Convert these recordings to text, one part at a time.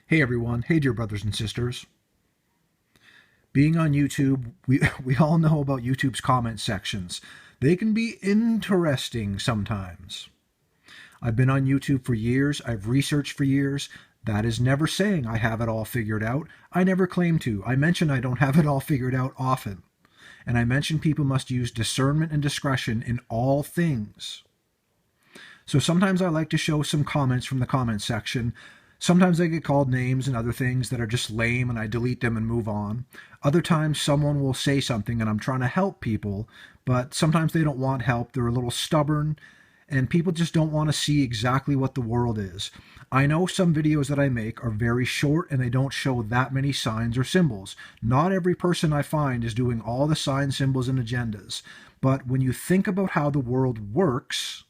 Hey everyone, hey dear brothers and sisters. Being on YouTube, we all know about YouTube's comment sections. They can be interesting sometimes. I've been on YouTube for years, I've researched for years. That is never saying I have it all figured out. I never claim to. I mention I don't have it all figured out often. And I mention people must use discernment and discretion in all things. So sometimes I like to show some comments from the comment section. Sometimes I get called names and other things that are just lame and I delete them and move on. Other times someone will say something and I'm trying to help people, but sometimes they don't want help. They're a little stubborn and people just don't want to see exactly what the world is. I know some videos that I make are very short and they don't show that many signs or symbols. Not every person I find is doing all the signs, symbols, and agendas. But when you think about how the world works,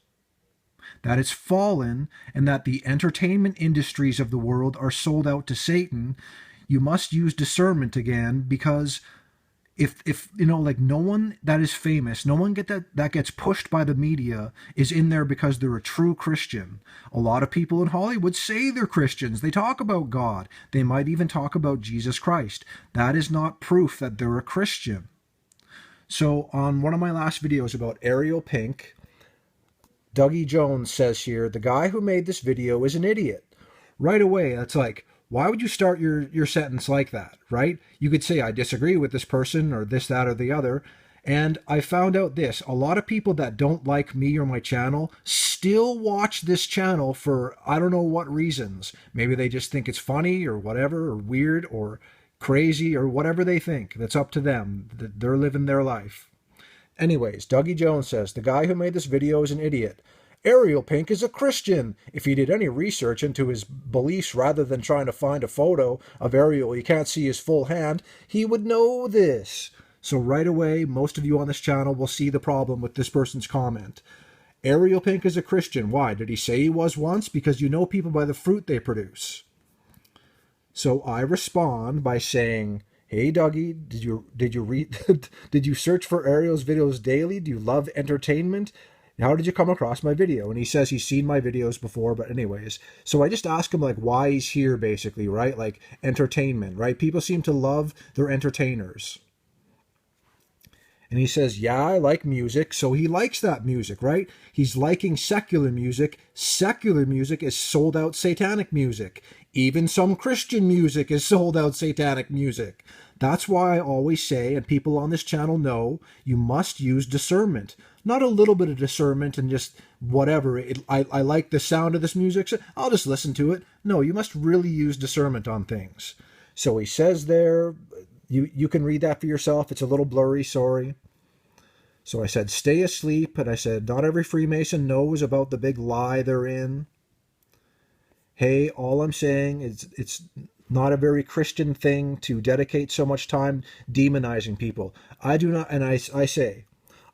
that it's fallen, and that the entertainment industries of the world are sold out to Satan, you must use discernment again, because if you know, like, no one that is famous, no one that gets pushed by the media is in there because they're a true Christian. A lot of people in Hollywood say they're Christians. They talk about God. They might even talk about Jesus Christ. That is not proof that they're a Christian. So on one of my last videos about Ariel Pink, Dougie Jones says here, the guy who made this video is an idiot. Right away, that's like, why would you start your sentence like that, right? You could say, I disagree with this person, or this, that, or the other. And I found out this, a lot of people that don't like me or my channel still watch this channel for I don't know what reasons. Maybe they just think it's funny or whatever, or weird or crazy or whatever they think. That's up to them. They're living their life. Anyways, Dougie Jones says, the guy who made this video is an idiot. Ariel Pink is a Christian. If he did any research into his beliefs rather than trying to find a photo of Ariel, you can't see his full hand, he would know this. So right away, most of you on this channel will see the problem with this person's comment. Ariel Pink is a Christian. Why? Did he say he was once? Because you know people by the fruit they produce. So I respond by saying, hey Dougie, did you read did you search for Ariel's videos daily? Do you love entertainment? How did you come across my video? And he says he's seen my videos before, but anyways. So I just ask him like why he's here basically, right? Like entertainment, right? People seem to love their entertainers. And he says, yeah, I like music. So he likes that music, right? He's liking secular music. Secular music is sold out satanic music. Even some Christian music is sold out satanic music. That's why I always say, and people on this channel know, you must use discernment. Not a little bit of discernment and just whatever. I like the sound of this music, so I'll just listen to it. No, you must really use discernment on things. So he says there, you can read that for yourself. It's a little blurry, sorry. So I said, stay asleep. And I said, not every Freemason knows about the big lie they're in. Hey, all I'm saying is it's not a very Christian thing to dedicate so much time demonizing people. I do not, and I say,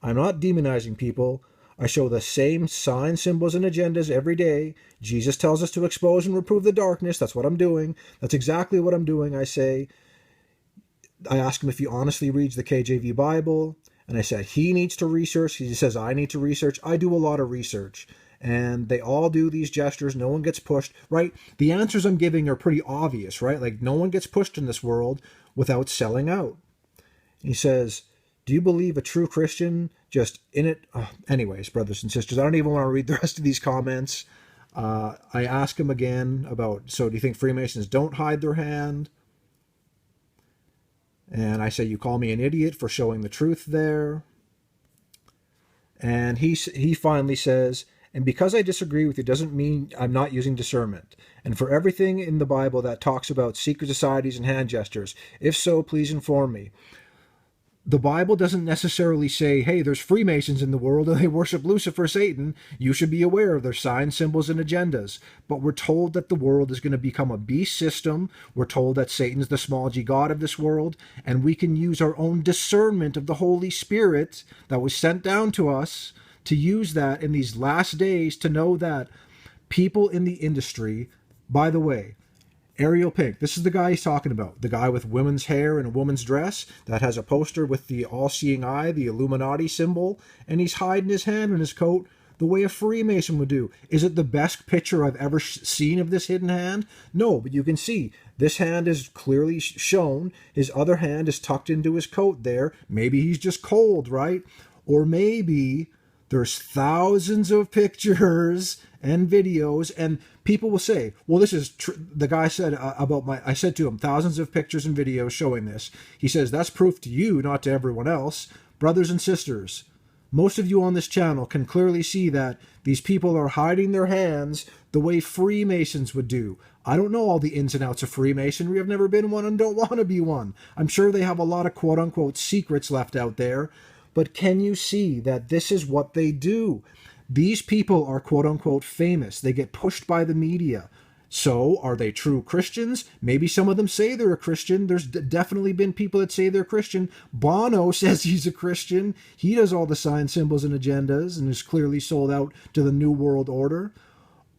I'm not demonizing people. I show the same signs, symbols, and agendas every day. Jesus tells us to expose and reprove the darkness. That's what I'm doing. That's exactly what I'm doing. I say, I ask him if he honestly reads the KJV Bible. And I said, he needs to research. He says, I need to research. I do a lot of research. And they all do these gestures. No one gets pushed, right? The answers I'm giving are pretty obvious, right? Like no one gets pushed in this world without selling out. He says, do you believe a true Christian just in it? Anyways, brothers and sisters, I don't even want to read the rest of these comments. I ask him again about, so do you think Freemasons don't hide their hand? And I say, you call me an idiot for showing the truth there. And he finally says, and because I disagree with you doesn't mean I'm not using discernment. And for everything in the Bible that talks about secret societies and hand gestures, if so, please inform me. The Bible doesn't necessarily say, hey, there's Freemasons in the world and they worship Lucifer, Satan. You should be aware of their signs, symbols, and agendas. But we're told that the world is going to become a beast system. We're told that Satan's the small g god of this world. And we can use our own discernment of the Holy Spirit that was sent down to us to use that in these last days to know that people in the industry, by the way, Ariel Pink, this is the guy he's talking about. The guy with women's hair and a woman's dress that has a poster with the all-seeing eye, the Illuminati symbol, and he's hiding his hand in his coat. the way a Freemason would do. Is it the best picture I've ever seen of this hidden hand? No, but you can see this hand is clearly shown. His other hand is tucked into his coat there. Maybe he's just cold, right? Or maybe there's thousands of pictures and videos, and people will say, well, this is the guy said I said to him, thousands of pictures and videos showing this. He says, that's proof to you, not to everyone else. Brothers and sisters, most of you on this channel can clearly see that these people are hiding their hands the way Freemasons would do. I don't know all the ins and outs of Freemasonry. I've never been one and don't want to be one. I'm sure they have a lot of quote-unquote secrets left out there. But can you see that this is what they do? These people are quote-unquote famous. They get pushed by the media. So are they true Christians? Maybe some of them say they're a Christian. There's definitely been people that say they're Christian. Bono says he's a Christian. He does all the signs, symbols, and agendas and is clearly sold out to the New World Order.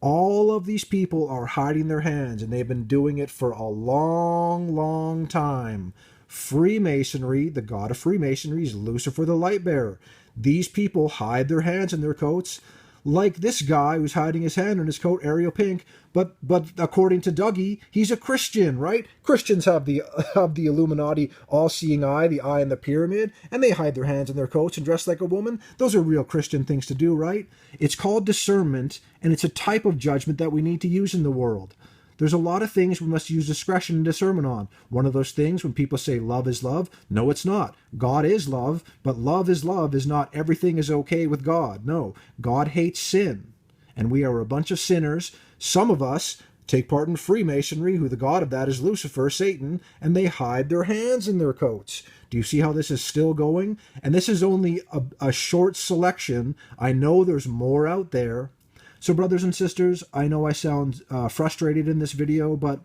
All of these people are hiding their hands, and they've been doing it for a long, long time. Freemasonry, the god of Freemasonry, is Lucifer the light bearer. These people hide their hands in their coats, like this guy who's hiding his hand in his coat, Ariel Pink. But according to Dougie, he's a Christian, right? Christians have the Illuminati all-seeing eye, the eye in the pyramid, and they hide their hands in their coats and dress like a woman. Those are real Christian things to do, right? It's called discernment, and it's a type of judgment that we need to use in the world. There's a lot of things we must use discretion and discernment on. One of those things, when people say love is love, no, it's not. God is love, but love is not everything is okay with God. No, God hates sin, and we are a bunch of sinners. Some of us take part in Freemasonry, who the god of that is Lucifer, Satan, and they hide their hands in their coats. Do you see how this is still going? And this is only a short selection. I know there's more out there. So brothers and sisters, I know I sound frustrated in this video, but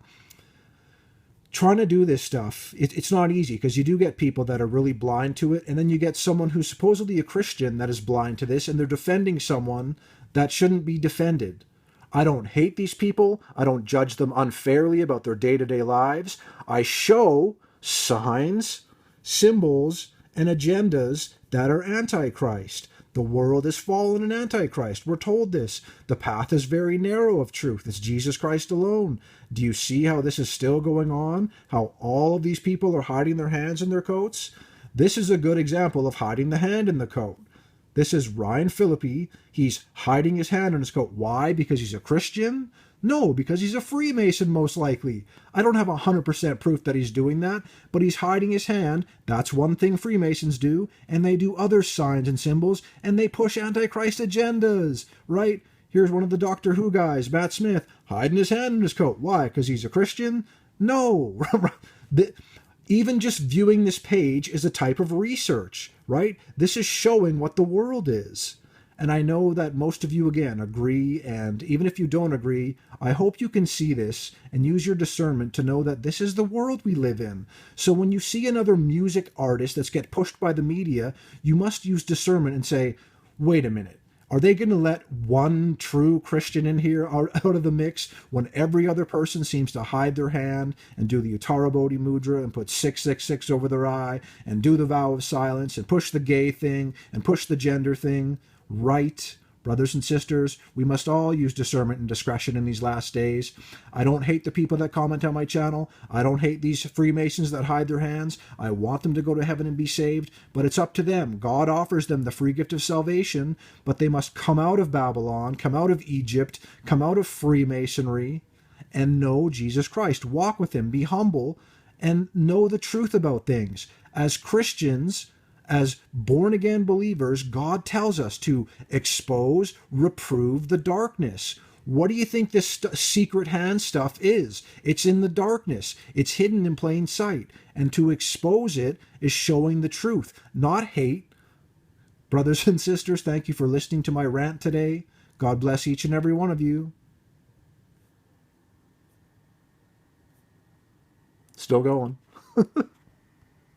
trying to do this stuff, it's not easy, because you do get people that are really blind to it, and then you get someone who's supposedly a Christian that is blind to this, and they're defending someone that shouldn't be defended. I don't hate these people. I don't judge them unfairly about their day-to-day lives. I show signs, symbols, and agendas that are antichrist. The world is fallen in Antichrist. We're told this. The path is very narrow of truth. It's Jesus Christ alone. Do you see how this is still going on? How all of these people are hiding their hands in their coats? This is a good example of hiding the hand in the coat. This is Ryan Philippi. He's hiding his hand in his coat. Why? Because he's a Christian? No, because he's a Freemason, most likely. I don't have 100% proof that he's doing that, but he's hiding his hand. That's one thing Freemasons do, and they do other signs and symbols, and they push Antichrist agendas, right? Here's one of the Doctor Who guys, Matt Smith, hiding his hand in his coat. Why? Because he's a Christian? No. Even just viewing this page is a type of research, right? This is showing what the world is. And I know that most of you, again, agree, and even if you don't agree, I hope you can see this and use your discernment to know that this is the world we live in. So when you see another music artist that's get pushed by the media, you must use discernment and say, wait a minute, are they going to let one true Christian in here out of the mix when every other person seems to hide their hand and do the Uttara Bodhi Mudra and put 666 over their eye and do the vow of silence and push the gay thing and push the gender thing? Right, brothers and sisters, we must all use discernment and discretion in these last days. I don't hate the people that comment on my channel. I don't hate these Freemasons that hide their hands. I want them to go to heaven and be saved, but it's up to them. God offers them the free gift of salvation, but they must come out of Babylon, come out of Egypt, come out of Freemasonry, and know Jesus Christ. Walk with him, be humble, and know the truth about things. As Christians, as born-again believers, God tells us to expose, reprove the darkness. What do you think this secret hand stuff is? It's in the darkness. It's hidden in plain sight. And to expose it is showing the truth, not hate. Brothers and sisters, thank you for listening to my rant today. God bless each and every one of you. Still going.